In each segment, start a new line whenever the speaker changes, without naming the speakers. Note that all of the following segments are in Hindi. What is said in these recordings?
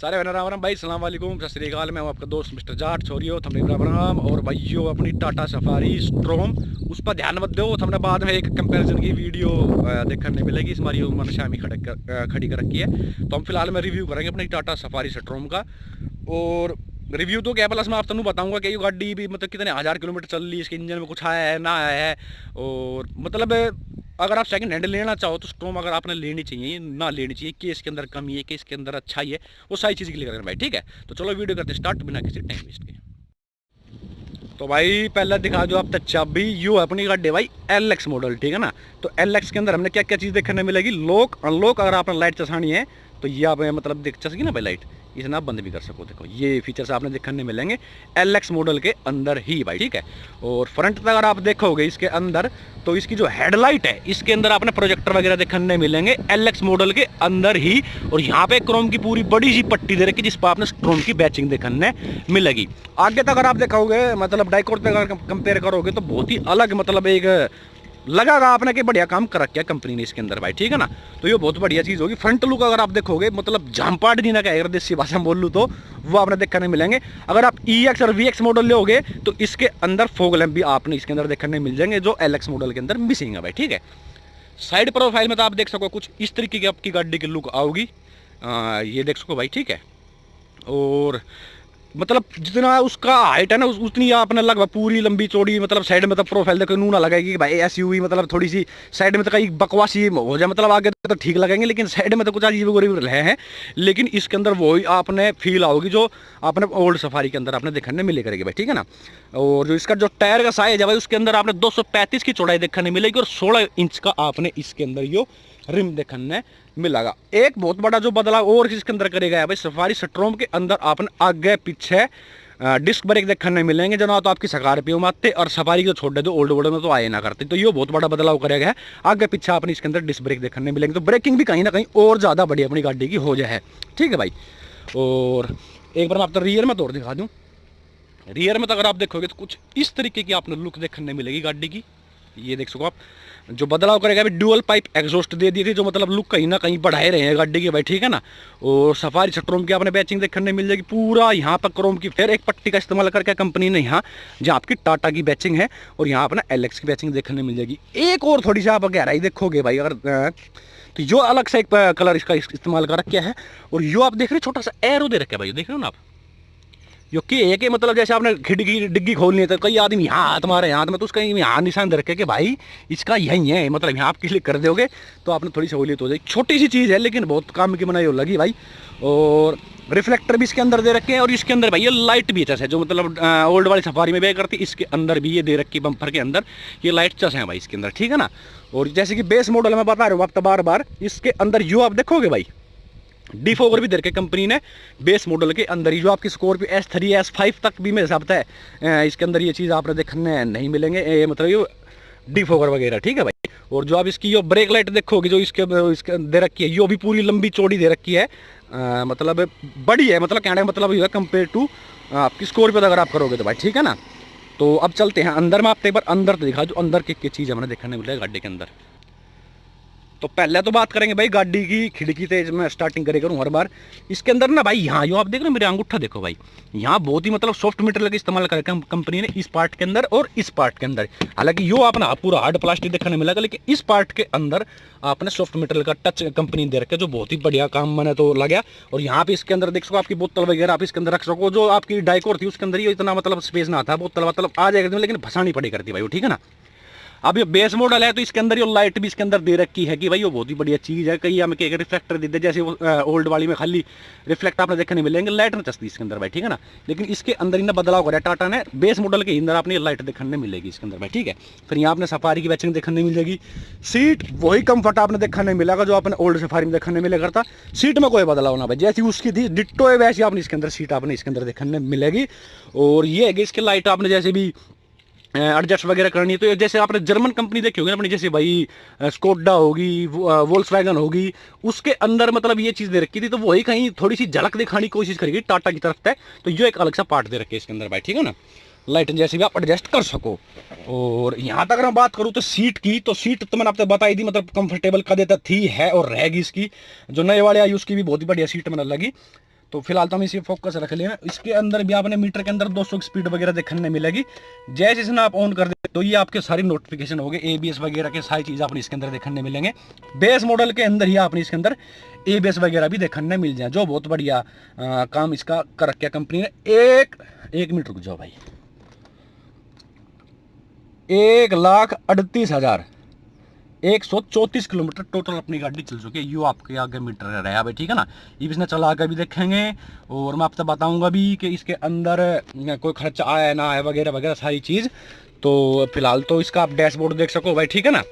सारे बना राम राम भाई, सलाम वालेकुम, सत श्री अकाल। मैं हूं आपका दोस्त मिस्टर जाट छोरियो थमने राम राम। और भाइयों अपनी टाटा सफारी स्ट्रॉम उस पर ध्यान मत दो, हमने बाद में एक कंपैरिजन की वीडियो देखने मिलेगी। इस हमारी उम्र शामी खड़ी कर रखी है। तो हम फिलहाल में रिव्यू करेंगे अपनी टाटा सफारी स्ट्रॉम का। और रिव्यू तो क्या प्लस मैं आप तुम बताऊंगा कि ये गाड़ी भी मतलब कितने हज़ार किलोमीटर चल रही है, इसके इंजन में कुछ आया है ना आया है। और मतलब अगर आप सेकंड हैंड लेना चाहो तो स्ट्रॉम अगर आपने लेनी चाहिए ना लेनी चाहिए, कि इसके अंदर कमी है कि इसके अंदर अच्छाई है, वो सारी चीज़ क्लियर करेंगे भाई। ठीक है, तो चलो वीडियो करते स्टार्ट बिना किसी टाइम वेस्ट के। तो भाई पहले दिखा दो आप चाबी, यू अपनी गाड़ी भाई LX मॉडल, ठीक है ना। तो LX के अंदर हमने क्या क्या चीज़ देखने मिलेगी, लॉक अनलॉक। अगर आपने लाइट चसानी है तो ये आप मतलब देख चसेगी ना भाई लाइट, इसे आप बंद भी कर सको। देखो ये फीचर्स आपने देखने मिलेंगे LX मॉडल के अंदर ही भाई, ठीक है। और फ्रंट तक अगर आप देखोगे इसके अंदर तो इसकी जो हेडलाइट है इसके अंदर आपने प्रोजेक्टर वगैरह देखने मिलेंगे LX मॉडल के अंदर ही। और यहाँ पे क्रोम की पूरी बड़ी सी पट्टी दे रखी जिस पर आपने क्रोम की बैचिंग देखने मिलेगी। आगे तक अगर आप देखोगे मतलब डाइकोर तक अगर कंपेयर करोगे तो बहुत ही अलग मतलब एक लगागा आपने कि बढ़िया काम कर रखा कंपनी ने इसके अंदर भाई, ठीक है ना। तो ये बहुत बढ़िया चीज़ होगी। फ्रंट लुक अगर आप देखोगे मतलब झांपाड़ जी ना, अगर देसी भाषा में बोल लूँ तो वो आपने देखने मिलेंगे। अगर आप EX और VX मॉडल लोगे तो इसके अंदर फॉग लैंप भी आपने इसके अंदर देखने मिल जाएंगे जो LX मॉडल के अंदर मिसिंग है भाई, ठीक है। साइड प्रोफाइल में तो आप देख सको कुछ इस तरीके की आपकी गाड़ी की लुक आओगी, ये देख सको भाई, ठीक है। और मतलब जितना उसका हाइट है ना उतनी आपने लगभग पूरी लंबी चौड़ी मतलब साइड में तो प्रोफाइल देखो नू ना लगाएगी कि भाई SUV मतलब थोड़ी सी साइड में तो कहीं बकवासी हो जाए, मतलब आगे तो ठीक लगेंगे लेकिन साइड में तो कुछ अजीब गरीब रहे हैं। लेकिन इसके अंदर वही आपने फील आओगी जो आपने ओल्ड सफारी के अंदर आपने देखने मिले करेगी भाई, ठीक है ना। और जो इसका जो टायर का साइज है भाई उसके अंदर आपने 235 की चौड़ाई देखने मिलेगी और 16 इंच का आपने इसके अंदर यो रिम देखने मिलेगा। एक बहुत बड़ा जो बदलाव और इसके अंदर करेगा है भाई सफारी स्ट्रॉम के अंदर आपने आगे पीछे डिस्क ब्रेक देखने मिलेंगे जो ना तो आपकी स्कॉर्पियो में आते और सफारी को छोड़ दे दो ओल्ड मॉडल में तो आए ना करते। तो ये बहुत बड़ा बदलाव करेगा है। आगे पीछे आपने इसके अंदर डिस्क ब्रेक देखने मिलेंगे तो ब्रेकिंग भी कहीं ना कहीं और ज़्यादा बड़ी अपनी गाड़ी की हो जाए, ठीक है भाई। और एक बार मैं आपको रियर में तोड़ दिखा दूँ। रियर में तो अगर आप देखोगे तो कुछ इस तरीके की आपने लुक देखने मिलेगी गाड़ी की। ये देख सको आप जो बदलाव करेगा अभी ड्यूअल पाइप एग्जॉस्ट दे दी थी जो मतलब लुक कहीं ना कहीं बढ़ाए रहे हैं गाड़ी के भाई, ठीक है ना। और सफारी स्ट्रॉम की आपने बैचिंग देखने मिल जाएगी पूरा यहाँ पर क्रोम की फिर एक पट्टी का इस्तेमाल करके कंपनी ने यहाँ जहाँ आपकी टाटा की बैचिंग है और यहाँ अपना LX की बैचिंग देखने मिल जाएगी। एक और थोड़ी सी आप गहराई देखोगे भाई अगर तो जो अलग सा एक कलर इसका इस्तेमाल कर रखा है। और यो आप देख रहे छोटा सा एरो दे रखा है भाई, देख रहे हो ना आप। यो कि है कि मतलब जैसे आपने खिड़की डिग्गी खोलनी है तो कई आदमी यहाँ हाथ मारे हाथ में तो उसका यहाँ निशान दे रखे कि भाई इसका यही है, मतलब यहाँ आप क्लिक कर दोगे तो आपने थोड़ी सहूलियत हो जाएगी। छोटी सी चीज़ है लेकिन बहुत काम की बनाई हो लगी भाई। और रिफ्लेक्टर भी इसके अंदर दे रखे हैं और इसके अंदर भाई ये लाइट भी चस है जो मतलब ओल्ड वाली सफारी में भी करती है, इसके अंदर भी ये दे रखी बम्पर के अंदर ये लाइट चस है भाई इसके अंदर, ठीक है ना। और जैसे कि बेस मॉडल में बता रहे हो आप तो बार बार इसके अंदर यू आप देखोगे भाई डिफोगर भी दे रखे कंपनी ने बेस मॉडल के अंदर ही जो आपकी स्कॉर्पियो S3 S5 तक भी मेरे हिसाब है इसके अंदर ये चीज़ आपने देखने नहीं मिलेंगे, मतलब ये डिफोगर वगैरह, ठीक है भाई। और जो आप इसकी जो ब्रेक लाइट देखोगे जो इसके दे रखी है यो भी पूरी लंबी चौड़ी दे रखी है, मतलब बड़ी है, मतलब कहने का मतलब ये कंपेयर टू आपकी स्कॉर्पियो अगर आप करोगे तो भाई, ठीक है ना। तो अब चलते हैं अंदर में, आपको एक बार अंदर तो दिखा जो अंदर की चीज़ हमें देखने मिलेगा गाड़ी के अंदर। तो पहले तो बात करेंगे भाई गाड़ी की खिड़की से मैं स्टार्टिंग करे करूँ हर बार। इसके अंदर ना भाई यहाँ जो आप देख रहे हो मेरे अंगूठा देखो भाई, यहाँ बहुत ही मतलब सॉफ्ट मटेरियल का इस्तेमाल करें कंपनी ने इस पार्ट के अंदर और इस पार्ट के अंदर। हालांकि यो आपने पूरा हार्ड प्लास्टिक देखने मिलेगा लेकिन इस पार्ट के अंदर आपने सॉफ्ट मटेरियल का टच कंपनी दे रखा है जो बहुत ही बढ़िया काम मैंने तो लगा। और यहाँ पे इसके अंदर देख सको आपकी बोतल वगैरह आप इसके अंदर रख सको। जो आपकी डाइकोर थी उसके अंदर ये इतना मतलब स्पेस ना था, बोतल मतलब आ जाएगा लेकिन फंसानी पड़ी करती भाई वो, ठीक है ना। अब ये बेस मॉडल है तो इसके अंदर ये लाइट भी इसके अंदर दे रखी है कि भाई वो बहुत ही बढ़िया चीज़ है। कहीं हमें एक रिफ्लेक्टर दे दे जैसे वो ओल्ड वाली में खाली रिफ्लेक्ट आपने देखने नहीं मिलेंगे, लाइट ना चस्ती इसके अंदर भाई, ठीक है ना। लेकिन इसके अंदर इतना बदलाव करा टाटा ने बेस मॉडल के अंदर आपने लाइट देखने मिलेगी इसके अंदर भाई, ठीक है। फिर यहाँ आपने सफारी की बैचिंग देखने मिल जाएगी। सीट वही कम्फर्ट आपने देखने मिलेगा जो आपने ओल्ड सफारी में देखने मिलेगा था। सीट में कोई बदलाव ना भाई, जैसी उसकी थी डिट्टो है वैसी आपने इसके अंदर सीट आपने इसके अंदर देखने मिलेगी। और ये है कि इसके लाइट आपने जैसे भी एडजस्ट वगैरह करनी है तो जैसे आपने जर्मन कंपनी देखी होगी अपनी, जैसे भाई स्कोडा होगी वोल्क्सवैगन होगी, उसके अंदर मतलब ये चीज़ दे रखी थी तो वही कहीं थोड़ी सी झलक दिखाने की कोशिश करेगी टाटा की तरफ से। तो ये एक अलग सा पार्ट दे रखे इसके अंदर भाई, ठीक है ना। लाइट जैसे भी आप एडजस्ट कर सको। और यहाँ तक अगर मैं बात करूँ तो सीट की, तो सीट तो मैंने आपको बताई दी मतलब कंफर्टेबल का देता थी है और रहेगी इसकी। जो नए वाले आई उसकी भी बहुत ही बढ़िया सीट मैंने लगी। तो फिलहाल तो हम इसी फोकस रख लेना। इसके अंदर भी आपने मीटर के अंदर 200 की स्पीड वगैरह देखने मिलेगी। जैसे इसने आप ऑन कर दे तो ये आपके सारी नोटिफिकेशन हो गए, ABS वगैरह के सारी चीज़ आपने इसके अंदर देखने मिलेंगे। बेस मॉडल के अंदर ही आपने इसके अंदर ABS वगैरह भी देखने मिल जाए, जो बहुत बढ़िया काम इसका कर रखा कंपनी ने। एक मिनट रुक जाओ भाई। 1,38,000 134 किलोमीटर टोटल अपनी गाड़ी चल चुकी है। यू आपके आगे मीटर रहा है भाई, ठीक है ना। ये भी इसने चला कर भी देखेंगे और मैं आपसे बताऊंगा भी कि इसके अंदर कोई खर्चा आया ना आया वगैरह वगैरह सारी चीज़। तो फिलहाल तो इसका आप डैशबोर्ड देख सको भाई, ठीक है ना।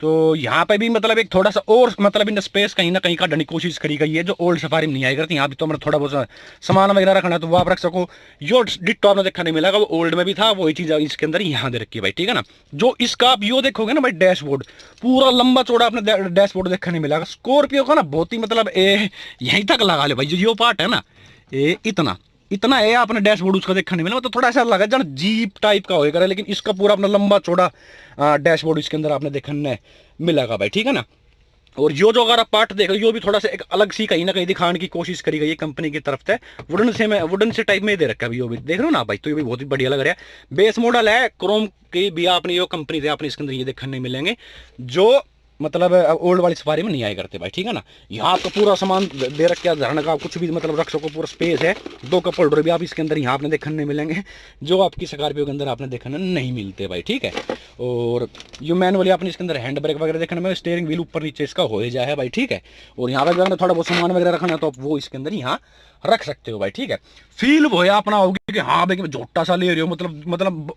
तो यहाँ पे भी मतलब एक थोड़ा सा और मतलब इन स्पेस कहीं ना कहीं काटने की कोशिश करी गई है, जो ओल्ड सफारी में नहीं आई करती। यहाँ भी तो हमारा थोड़ा बहुत सामान वगैरह रखना है तो वो आप रख सको। जो डिट्टो आपने देखा नहीं मिलेगा, वो ओल्ड में भी था, वही चीज़ इसके अंदर यहाँ दे रखी है भाई, ठीक है ना। जो इसका आप यो देखोगे ना भाई, डैशबोर्ड पूरा लंबा चौड़ा आपने डैशबोर्ड देखा नहीं मिलेगा। स्कॉर्पियो का ना बहुत ही मतलब यहीं तक लगा ले भाई, जो पार्ट है ना इतना है आपने डैशबोर्ड उसका देखने मिला। मतलब थोड़ा ऐसा लगा जन जीप टाइप का होएगा, लेकिन इसका पूरा अपना लंबा चौड़ा डैशबोर्ड इसके अंदर आपने देखने मिलेगा भाई, ठीक है ना। और जो अगर आप पार्ट देख रहे हो, भी थोड़ा सा एक अलग सी कहीं ना कहीं दिखाने की कोशिश करी गई है कंपनी की तरफ से। वुडन से टाइप में दे रखा है, भी देख रहे हो ना भाई, तो ये भी बहुत ही बढ़िया लग रहा है। बेस मॉडल है क्रोम की भी आपने जो कंपनी से आपने इसके अंदर ये देखने मिलेंगे, जो मतलब ओल्ड वाली सफारी में नहीं आए करते भाई, ठीक है ना। यहाँ आपका पूरा सामान दे रखा है, धरने का आप कुछ भी मतलब रख सको, पूरा स्पेस है। 2 कप होल्डर भी आप इसके अंदर यहाँ आपने देखने मिलेंगे, जो आपकी स्कॉर्पियो के अंदर आपने देखने नहीं मिलते भाई, ठीक है। और ये मैनुअली आपने इसके अंदर हैंड ब्रेक वगैरह देखने में, स्टीयरिंग व्हील ऊपर नीचे इसका हो जाए भाई, ठीक है। और यहाँ पर अगर थोड़ा बहुत सामान वगैरह रखना है तो आप वो इसके अंदर यहाँ रख सकते हो भाई, ठीक है। फील वो है अपना होगी कि हाँ भाई झोटा सा ले रहे हो, मतलब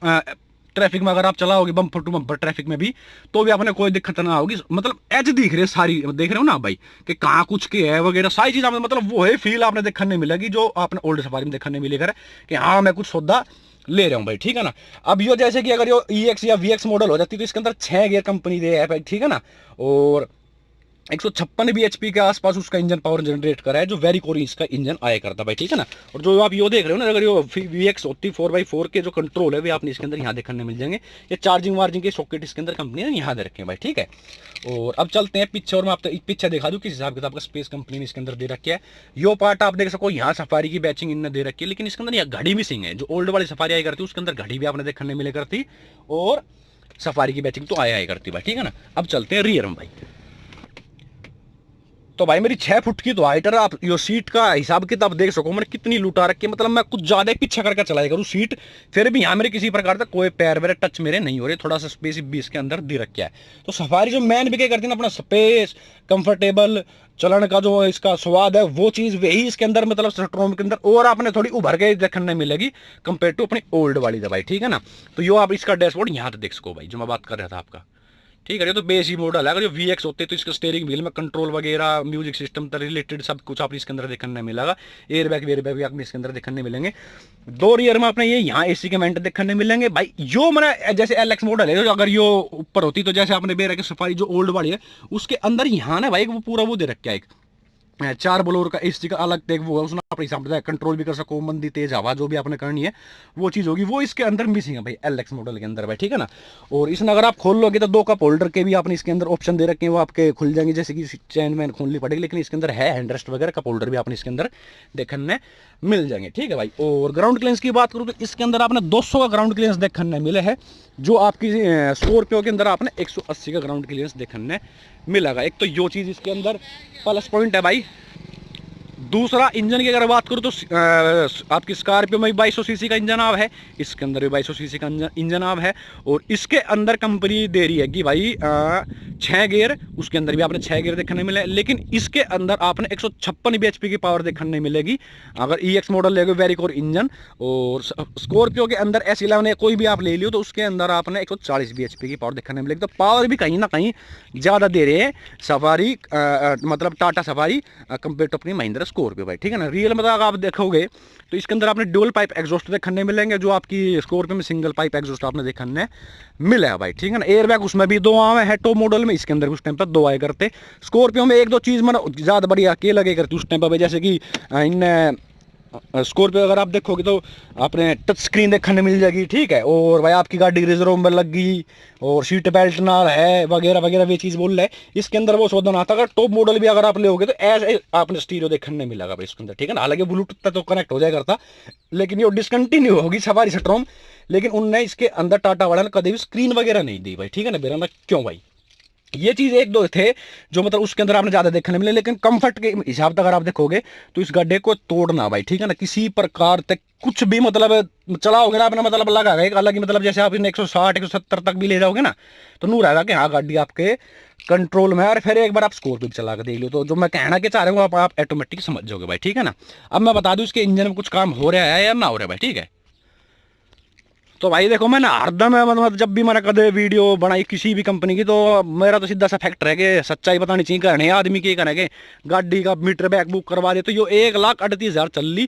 ट्रैफिक में अगर आप चलाओगे बम्पर टू बम्पर ट्रैफिक में भी, तो भी आपने कोई दिक्कत ना होगी। मतलब एज दिख रही है सारी, देख रहे हो ना भाई कि कहाँ कुछ के है वगैरह सारी चीज आपने, मतलब वो है फील आपने देखने मिलेगी जो आपने ओल्ड सफारी में देखने मिलेगा कि हाँ मैं कुछ सौदा ले रहा हूँ भाई, ठीक है ना। अब यो जैसे कि अगर यो EX या VX मॉडल हो जाती तो इसके अंदर 6 गियर कंपनी दे है भाई, ठीक है ना। और 156 bhp के आसपास उसका इंजन पावर जनरेट करा है, जो वेरी कोरी इसका इंजन आया करता भाई, ठीक है ना। और जो आप यो देख रहे हो ना, अगर यो VX होती 4x4 के जो कंट्रोल है, वे आपने इसके अंदर यहाँ देखने मिल जाएंगे। ये चार्जिंग वार्जिंग के सॉकेट इसके अंदर कंपनी ने यहाँ दे रखे हैं भाई, ठीक है। और अब चलते हैं पीछे, और मैं आपको पीछे दिखा दूँ किस हिसाब किताब का स्पेस कंपनी ने इसके अंदर दे रखा है। यो पार्ट आप देख सको, यहाँ सफारी की बैचिंग इनने दे रखी है, लेकिन इसके अंदर यहाँ घड़ी मिसिंग है। जो ओल्ड वाली सफारी आई करती है उसके अंदर घड़ी भी आपने देखने मिले करती, और सफारी की बैचिंग तो आया करती भाई, ठीक है ना। अब चलते हैं रियर में भाई। तो भाई मेरी 6 फुट की तो हाइट है। आप यो सीट का हिसाब किताब देख सको मैंने कितनी लुटा रखी है, मतलब मैं कुछ ज्यादा पीछे करके चलाया करूँ सीट, फिर भी यहाँ मेरे किसी प्रकार का कोई पैर वैर टच मेरे नहीं हो रहे। थोड़ा सा स्पेस भी इसके अंदर दे रखा है। तो सफारी जो मैन भी क्या करती है ना, अपना स्पेस कंफर्टेबल चलन का जो इसका स्वाद है, वो चीज वही इसके अंदर मतलब स्ट्रोम के अंदर और आपने थोड़ी उभर के देखने मिलेगी कंपेयर टू अपनी ओल्ड वाली दवाई, ठीक है ना। तो यो आप इसका डैशबोर्ड यहाँ देख सको भाई, जो मैं बात कर रहा था आपका, ठीक है। ये तो बेस ही मॉडल है। अगर जो VX होते तो इसका स्टीयरिंग व्हील में कंट्रोल वगैरह म्यूजिक सिस्टम तक रिलेटेड सब कुछ आप इसके अंदर देखने मिलेगा। एयरबैग वेयरबैग भी आपने इसके अंदर देखने मिलेंगे। 2 रियर में आपने ये यहाँ AC के वेंट देखने मिलेंगे भाई। जो मैंने जैसे LX मॉडल है, अगर यो ऊपर होती तो जैसे आपने बेरा की सफारी जो ओल्ड वाली है उसके अंदर यहाँ ना भाई वो पूरा वो दे रखा है, एक 4 ब्लोर का AC का अलग टेक वो है, उसने अपने हिसाब से कंट्रोल भी कर सको, मंदी तेज हवा जो भी आपने करनी है वो चीज़ होगी, वो इसके अंदर मिसिंग है भाई LX मॉडल के अंदर भाई, ठीक है ना। और इसमें अगर आप खोल लोगे तो 2 कप होल्डर के भी आपने इसके अंदर ऑप्शन दे रखे हैं, वो आपके खुल जाएंगे, जैसे कि चैन वैन खोलनी पड़ेगी, लेकिन इसके अंदर है हैंड रेस्ट वगैरह, कप होल्डर भी आपने इसके अंदर देखने मिल जाएंगे, ठीक है भाई। और ग्राउंड क्लियरेंस की बात करूँ तो इसके अंदर आपने 200 का ग्राउंड क्लियरेंस देखने मिले है, जो आपकी स्कॉर्पियो के अंदर आपने 180 का ग्राउंड क्लियरेंस देखने मिलेगा। एक तो यो चीज़ इसके अंदर प्लस पॉइंट है भाई। दूसरा इंजन की अगर बात करूँ तो आपकी स्कॉर्पियो में 2200 सीसी का इंजन आव है, इसके अंदर भी 2200 सीसी का इंजन आव है। और इसके अंदर कंपनी दे रही है कि भाई 6 गियर, उसके अंदर भी आपने 6 गियर देखने मिले, लेकिन इसके अंदर आपने 156 bhp की पावर देखने मिलेगी अगर EX मॉडल लेगे वेरी कोर इंजन। और स्कॉर्पियो के अंदर S11 या कोई भी आप ले लियो तो उसके अंदर आपने 140 bhp की पावर देखने मिलेगी। तो पावर भी कहीं ना कहीं ज़्यादा दे रहे हैं सफारी, मतलब टाटा सफारी कंपेयर टू अपनी महिंद्रा स्कॉर्पियो भाई, ठीक है ना। रियल में अगर आप देखोगे तो इसके अंदर आपने डुअल पाइप एग्जॉस्ट देखने मिलेंगे, जो आपकी स्कॉर्पियो में सिंगल पाइप एग्जॉस्ट आपने देखने मिला है भाई, ठीक है ना। एयरबैग उसमें भी 2 आए हैं टॉप मॉडल में, इसके अंदर उस टाइम पर 2 आए करते। स्कॉर्पियो में 1-2 चीज़ मतलब ज़्यादा बढ़िया के लगे करती उस टाइम पर, जैसे कि इन स्कॉर्पियो अगर आप देखोगे तो आपने टच स्क्रीन देखने मिल जाएगी, ठीक है। और भाई आपकी गाड़ी रिजर्व में लग गई और सीट बेल्ट ना है वगैरह वगैरह, वे चीज़ बोल रहे हैं। इसके अंदर वो सौदा आता है। अगर टॉप मॉडल भी अगर आप लोगे तो ऐसे आपने स्टीरियो देखने नहीं मिलेगा भाई इसके अंदर, ठीक है ना। हालांकि ब्लूटूथ तक तो कनेक्ट हो जाया करता, लेकिन ये डिसकंटिन्यू होगी सफारी स्ट्रॉम। लेकिन उनने इसके अंदर टाटा वाला ने कभी भी स्क्रीन वगैरह नहीं दी भाई, ठीक है ना। मेरा ना क्यों भाई, ये चीज़ एक दो थे जो मतलब उसके अंदर आपने ज़्यादा देखने मिले, लेकिन कंफर्ट के हिसाब से अगर आप देखोगे तो इस गड्ढे को तोड़ना भाई, ठीक है ना, किसी प्रकार तक कुछ भी मतलब चलाओगे ना आपने, मतलब लगा एक अलग ही मतलब, जैसे आप इन्हें 160 170 तक भी ले जाओगे ना तो नू रहेगा कि हाँ गाड़ी आपके कंट्रोल में है। और फिर एक बार आप स्कोर भी चला के देख लो तो जो मैं कहना के चाह रहा हूँ आप ऑटोमेटिक समझ जाओगे भाई, ठीक है ना। अब मैं बता दूँ इसके इंजन में कुछ काम हो रहा है या ना हो रहा है भाई, ठीक है। तो भाई देखो मैंने हरदम मतलब जब भी मैंने कदे वीडियो बनाई किसी भी कंपनी की, तो मेरा तो सीधा सा फैक्ट है कि सच्चाई बतानी चाहिए। कहने आदमी के कहने के गाड़ी का मीटर बैक बुक करवा दे तो यो 1,38,000 चल ली।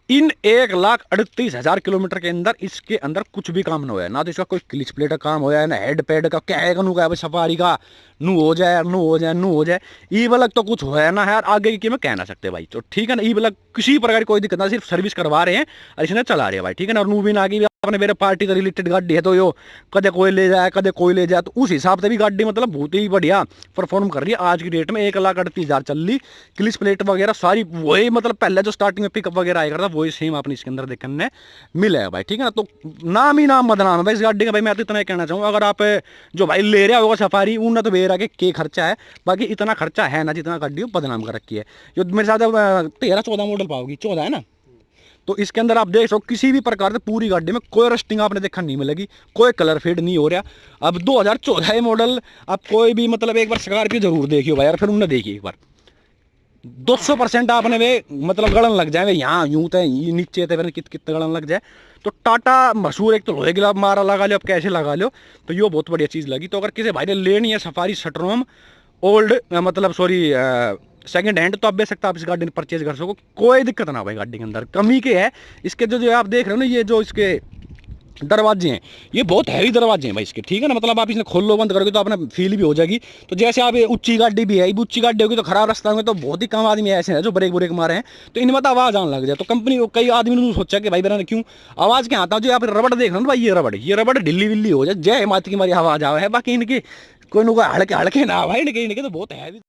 इन 1,38,000 किलोमीटर के अंदर इसके अंदर कुछ भी काम ना होया, ना तो इसका कोई क्लिच प्लेट का काम होया, ना हेड पैड का, क्या है नू का सफारी का नू हो जाए नू हो जाए नू हो जाए। ई बलक तो कुछ होया ना यार, आगे की मैं कह ना सकते भाई। तो ठीक है ना, ई बलक किसी प्रकार की कोई दिक्कत ना, सिर्फ सर्विस करवा रहे हैं और इसने चला रहे हैं भाई, ठीक है ना। और नू भी ना आगे आपने मेरे पार्टी से रिलेटेड गाड़ी है तो यो कदे कोई ले जाए कदे कोई ले जाए, तो उस हिसाब से भी गाड़ी मतलब बहुत ही बढ़िया परफॉर्म कर रही है आज की डेट में। 1,38,000 चल रही, क्लिच प्लेट वगैरह सारी वही मतलब पहले जो स्टार्टिंग में पिकअप वगैरह आया करता वही सेम आपने इसके अंदर देखने मिला है भाई, ठीक है ना। तो नाम ही नाम बदनाम है भाई इस गाड़ी का भाई। मैं तो इतना ही कहना चाहूँगा, अगर आप जो भाई ले रहा होगा सफारी उन तो बेरा के खर्चा है, बाकी इतना खर्चा है ना जितना गाड़ी बदनाम कर रखी है। जो मेरे साथ 13-14 मॉडल पाओगी, 14 है ना, तो इसके अंदर आप देख सको किसी भी प्रकार से पूरी गाड़ी में कोई रस्टिंग आपने देखा नहीं मिलेगी, कोई कलर फेड नहीं हो रहा। अब 2014 मॉडल आप कोई भी मतलब एक बार स्कॉर्पियो जरूर देखियो भाई यार, फिर उन्हें देखिए एक बार 200% आपने वे मतलब गलन लग जाए, वे यहाँ यूं थे नीचे थे, फिर कितने गलन लग जाए। तो टाटा मशहूर एक तो लोहे गिलाब मारा लगा लो, अब कैसे लगा लो, तो ये बहुत बढ़िया चीज़ लगी। तो अगर किसी भाई ने लेनी है सफारी स्ट्रॉम ओल्ड मतलब सॉरी सेकंड हैंड, तो आप बेच सकते, आप इस गाड़ी में परचेज कर सको, कोई दिक्कत ना भाई। गाड़ी के अंदर कमी के है इसके जो आप देख रहे हो ना, ये जो इसके दरवाजे हैं ये बहुत हैवी दरवाजे हैं भाई इसके, ठीक है ना। मतलब आप इसने खोल लो बंद करोगे तो आपने फील भी हो जाएगी। तो जैसे आप ऊंची गाड़ी भी है, ऊंची गाड़ी होगी तो खराब रास्ता होंगे तो बहुत ही कम आदमी ऐसे हैं जो ब्रेक ब्रेक मारे हैं, तो इनमें तो आवाज़ आने लग जाए। तो कंपनी कई आदमी ने सोचा कि भाई मैंने क्यों आवाज़ क्या आता है, जो आप रबड़ देख रहे हो ना भाई, ये रबड़ ढिल्ली विल्ली हो जाए, जय माता की हमारी आवाज़ आवा है। बाकी इनके कोई ना कोई हड़के हड़के ना भाई, इनके तो बहुत हैवी